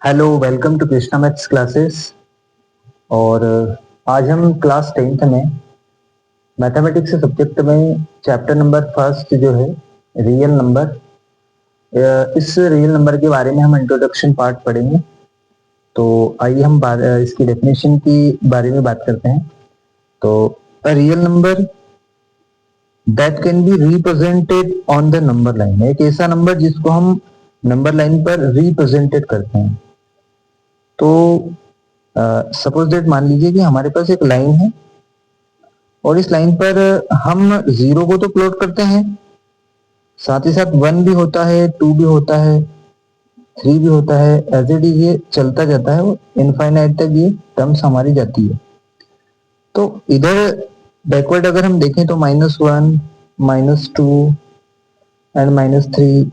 Hello, welcome to Krishna maths classes. और आज हम क्लास 10th में मैथमेटिक्स के सब्जेक्ट में चैप्टर नंबर फर्स्ट जो है रियल नंबर, इस रियल नंबर के बारे में हम इंट्रोडक्शन पार्ट पढ़ेंगे। तो आइए हम इसकी डेफिनेशन की बारे में बात करते हैं। तो a real number that can be represented on the number line, एक ऐसा नंबर जिसको हम नंबर लाइन पर रिप्रेजेंटेड करते हैं। तो सपोज दैट मान लीजिए कि हमारे पास एक लाइन है और इस लाइन पर हम जीरो को तो प्लॉट करते हैं, साथ ही साथ वन भी होता है, टू भी होता है, थ्री भी होता है, एज इट इज ये चलता जाता है और इनफाइनाइट तक ये टर्म्स हमारी जाती है। तो इधर बैकवर्ड अगर हम देखें तो -1, -2 एंड -3,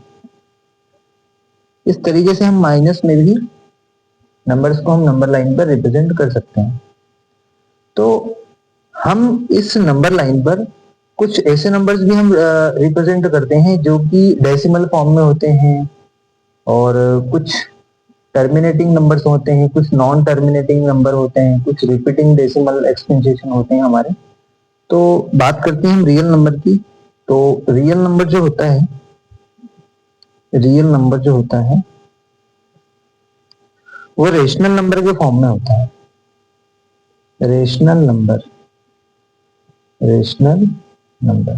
इस तरीके से हम माइनस में भी नंबर्स को हम नंबर लाइन पर रिप्रेजेंट कर सकते हैं। तो हम इस नंबर लाइन पर कुछ ऐसे नंबर्स भी हम रिप्रेजेंट करते हैं जो कि डेसिमल फॉर्म में होते हैं, और कुछ टर्मिनेटिंग नंबर्स होते हैं, कुछ नॉन टर्मिनेटिंग नंबर होते हैं, कुछ रिपीटिंग डेसिमल एक्सपेंशन होते हैं हमारे। तो बात करते हैं हम रियल नंबर की। तो रियल नंबर जो होता है, रियल नंबर जो होता है वो रेशनल नंबर के फॉर्म में होता है। Rational number, rational number.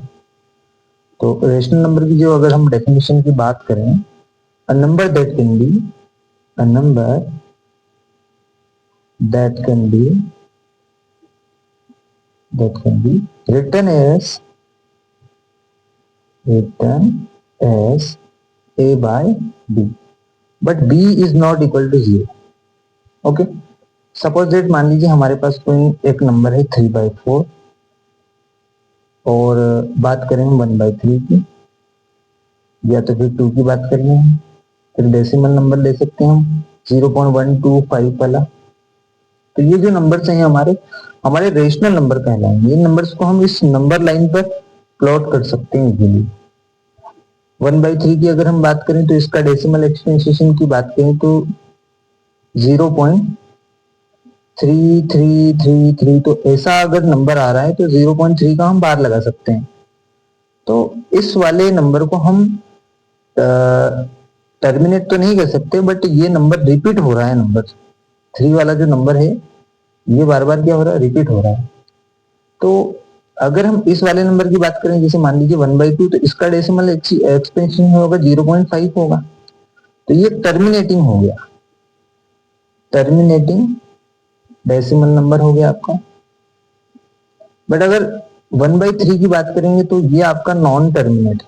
तो रेशनल नंबर की जो अगर हम डेफिनेशन की बात करें, a number that can be, a number that can be written as a by b, but b is not equal to 0. Okay, suppose that मान लीजिए हमारे पास कोई एक नंबर है 3/4, और बात करें हम 1/3 की, या तो फिर 2 की बात कर लें, फिर डेसिमल नंबर ले सकते हैं हम 0.125 वाला। तो ये जो नंबर्स हैं हमारे हमारे रेशनल नंबर कहलाएंगे। इन नंबर्स को हम इस नंबर लाइन पर प्लॉट कर सकते हैं इजीली। 1/3 की अगर हम बात करें तो इसका डेसिमल एक्सपेंशन की बात करें तो 0.3333, तो ऐसा अगर नंबर आ रहा है तो 0.3 का हम बार लगा सकते हैं। तो इस वाले नंबर को हम टर्मिनेट तो नहीं कर सकते, बट ये नंबर रिपीट हो रहा है। नंबर 3 वाला जो नंबर है ये बार बार क्या हो रहा है, रिपीट हो रहा है। तो अगर हम इस वाले नंबर की बात करें, जैसे मान लीजिए 1/2, तो इसका डेसिमल एक्सपेंशन होगा 0.5 होगा। तो ये टर्मिनेटिंग हो गया, टर्मिनेटिंग डेसिमल नंबर हो गया आपका। बट अगर 1/3 की बात करेंगे तो ये आपका non terminate,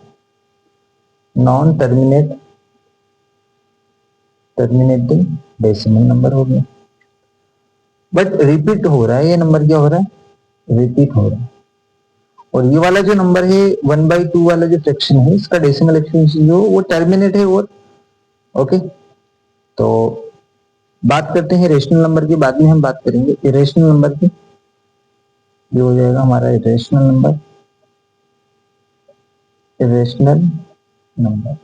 non terminate, terminating decimal number हो गया। बट रिपीट हो रहा है, ये नंबर क्या हो रहा है, रिपीट हो रहा है। और ये वाला जो नंबर है 1/2 वाला जो फ्रैक्शन है, इसका डेसिमल एक्सपेंशन जो वो टर्मिनेट है। और ओके, तो बात करते हैं रेशनल नंबर की, बाद में हम बात करेंगे इरेशनल नंबर की। ये हो जाएगा हमारा इरेशनल नंबर, इरेशनल नंबर।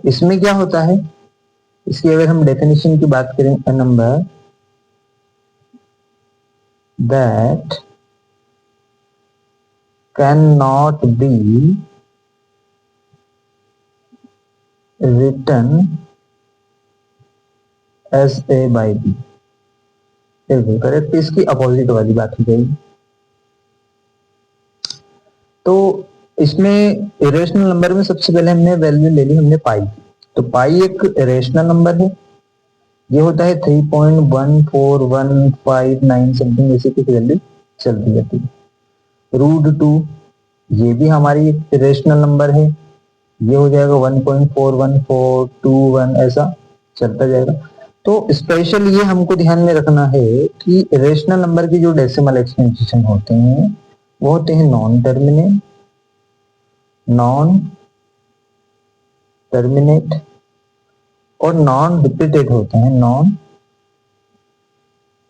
इसमें क्या होता है, इसकी अगर हम डेफिनेशन की बात करें, a number that can not be written as a by b. बिल्कुल करेक्ट, इसकी अपोजिट वाली बात हो जाएगी। तो इसमें इरेशनल नंबर में सबसे पहले हमने वैल्यू ले ली, हमने पाई। तो पाई एक इरेशनल नंबर है, ये होता है 3.14159 समथिंग, ऐसी कुछ वैल्यू चलती रहती है। √2 ये भी हमारी एक इरेशनल नंबर है, ये हो जाएगा 1.41421, ऐसा चलता जाएगा। तो स्पेशल ये हमको ध्यान में रखना है कि इरेशनल नंबर के जो डेसिमल एक्सपेंशन होते हैं वो होते हैं नॉन टर्मिनेट, नॉन टर्मिनेट और नॉन रिपीटेड होते हैं, नॉन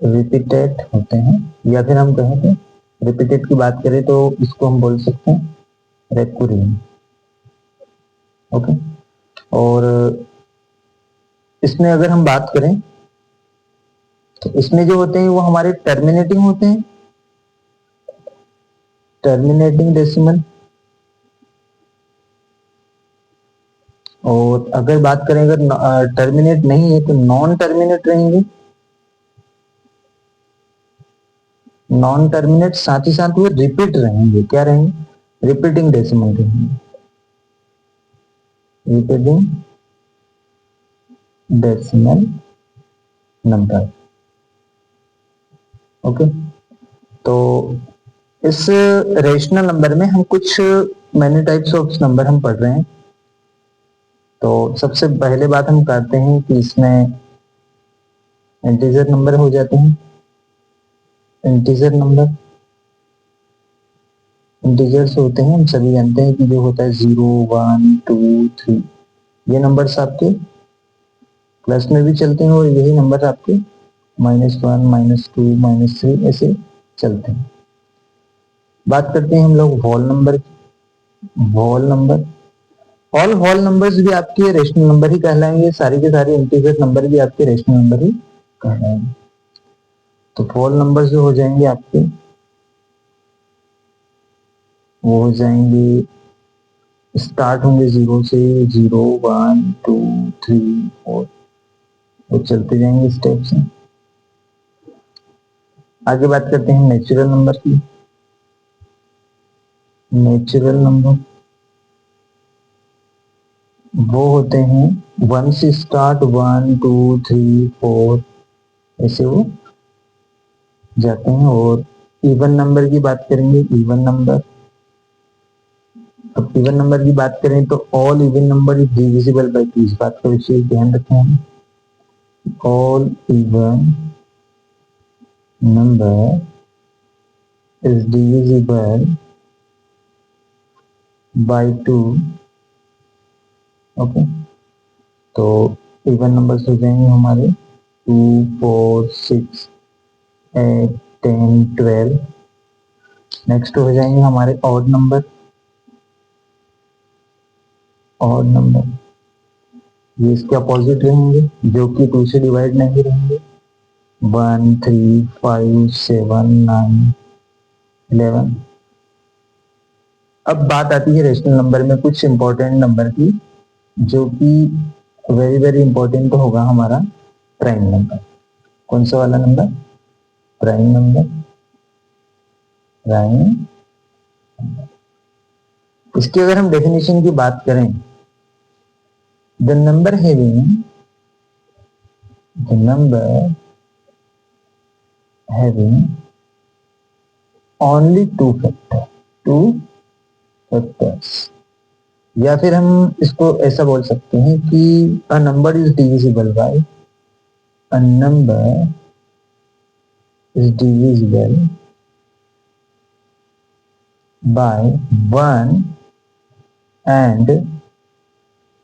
रिपीटेड होते हैं। या फिर हम कहें तो रिपीटेड की बात करें तो इसको हम बोल सकते हैं रेकुरेंट। ओके, और इसमें अगर हम बात करें तो इसमें जो होते हैं वो हमारे टर्मिनेटिंग होते हैं, टर्मिनेटिंग डेसिमल। और अगर बात करें अगर टर्मिनेट नहीं है तो नॉन टर्मिनेट रहेंगे, नॉन टर्मिनेट साथ ही साथ वो रिपीट रहेंगे, क्या रहेंगे, रिपीटिंग डेसिमल रहेंगे, रिपीटिंग डेसिमल नंबर। ओके, तो इस रेशनल नंबर में हम कुछ मैनी टाइप्स ऑफ नंबर हम पढ़ रहे हैं। तो सबसे पहले बात हम करते हैं कि इसमें इंटीजर नंबर हो जाते हैं, इंटीजर नंबर, इंटीजर्स होते हैं, हम सभी जानते हैं कि जो होता है 0 1 2 3, ये नंबर्स आपके प्लस में भी चलते हैं और यही नंबर आपके -1 -2 -3 ऐसे चलते हैं। बात करते हैं हम लोग होल नंबर की, whole number. All whole numbers भी आपके रेशनल नंबर ही कहलाएंगे, सारे के सारे इंटीजर नंबर भी आपके रेशनल नंबर ही कहलाएंगे। तो होल नंबर्स जो हो जाएंगे आपके वो हो जाएंगे, स्टार्ट होंगे 0 से, 0 1 2 3 4, वो चलते जाएंगे स्टेप से। आगे बात करते हैं नेचुरल नंबर की, नेचुरल नंबर वो होते हैं 1 से स्टार्ट, 1 2 3 4 ऐसे वो जाते हैं। और इवन नंबर की बात करेंगे, इवन नंबर। अब इवन नंबर की बात करें तो all even number is divisible by 2, इस बात का विशेष ध्यान रखें हम। All even number is divisible by 2। Okay, तो इवन नंबर्स हो जाएंगे हमारे 2 4 6 8 10 12। नेक्स्ट हो जाएंगे हमारे ऑड नंबर, ऑड नंबर ये इसके अपोजिट रहेंगे, जो कि 2 से डिवाइड नहीं रहेंगे, 1 3 5 7 9 11। अब बात आती है रेशनल नंबर में कुछ इंपॉर्टेंट नंबर की, जो कि वेरी वेरी इंपॉर्टेंट तो होगा हमारा प्राइम नंबर। कौन सा वाला नंबर, प्राइम नंबर, प्राइम। इसकी अगर हम डेफिनेशन की बात करें, the number having, the number having only two factor, two factors. या फिर हम इसको ऐसा बोल सकते हैं कि a number is divisible by, a number is divisible by 1 and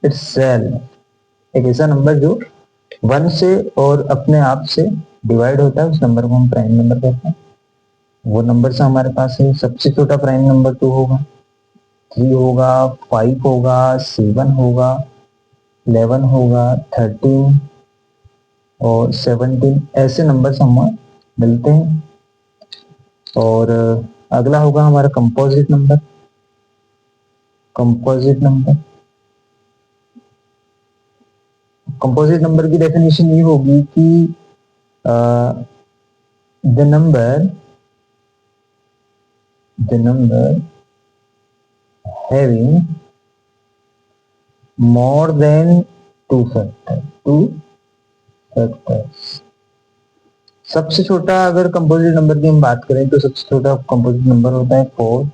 itself. एक ऐसा नंबर जो 1 से और अपने आप से डिवाइड होता है, उस नंबर को हम प्राइम नंबर कहते हैं। वो नंबर से हमारे पास है, सबसे छोटा प्राइम नंबर 2 होगा, 3 होगा, 5 होगा, 7 होगा, 11 होगा, 13 और 17, ऐसे नंबर हमें मिलते हैं। और अगला होगा हमारा composite number, composite number. Composite number की डेफिनेशन ये होगी कि the number having more than two factors. सबसे छोटा अगर कंपोजिट नंबर की हम बात करें तो सबसे छोटा कंपोजिट नंबर होता है 4,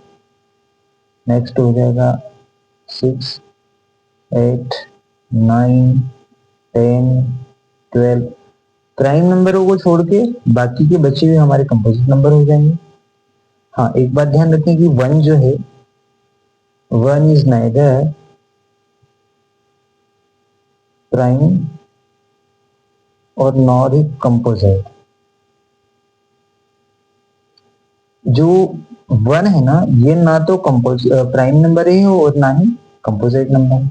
नेक्स्ट हो जाएगा 6 8 9 10 12। प्राइम नंबरों को छोड़ के बाकी के बचे हुए हमारे कंपोजिट नंबर हो जाएंगे। हाँ, एक बात ध्यान रखें कि 1 जो है, 1 इज नाइदर प्राइम और नॉर ही कंपोजिट। जो 1 है ना, ये ना तो प्राइम नंबर है और ना ही कंपोजिट नंबर।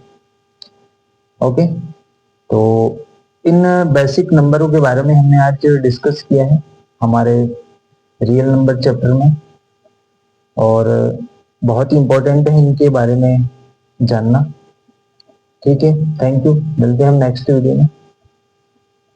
ओके, तो इन बेसिक नंबरों के बारे में हमने आज डिस्कस किया है हमारे रियल नंबर चैप्टर में, और बहुत ही इम्पोर्टेंट है इनके बारे में जानना। ठीक है, थैंक यू, मिलते हैं हम नेक्स्ट वीडियो में।